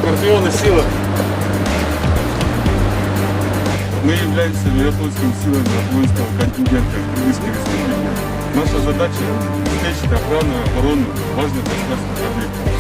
Скорпионы сила. Мы являемся миротворческими силами воинского контингента Кыргызской республики. Наша задача – обеспечить охрану и оборону важных государственных объектов.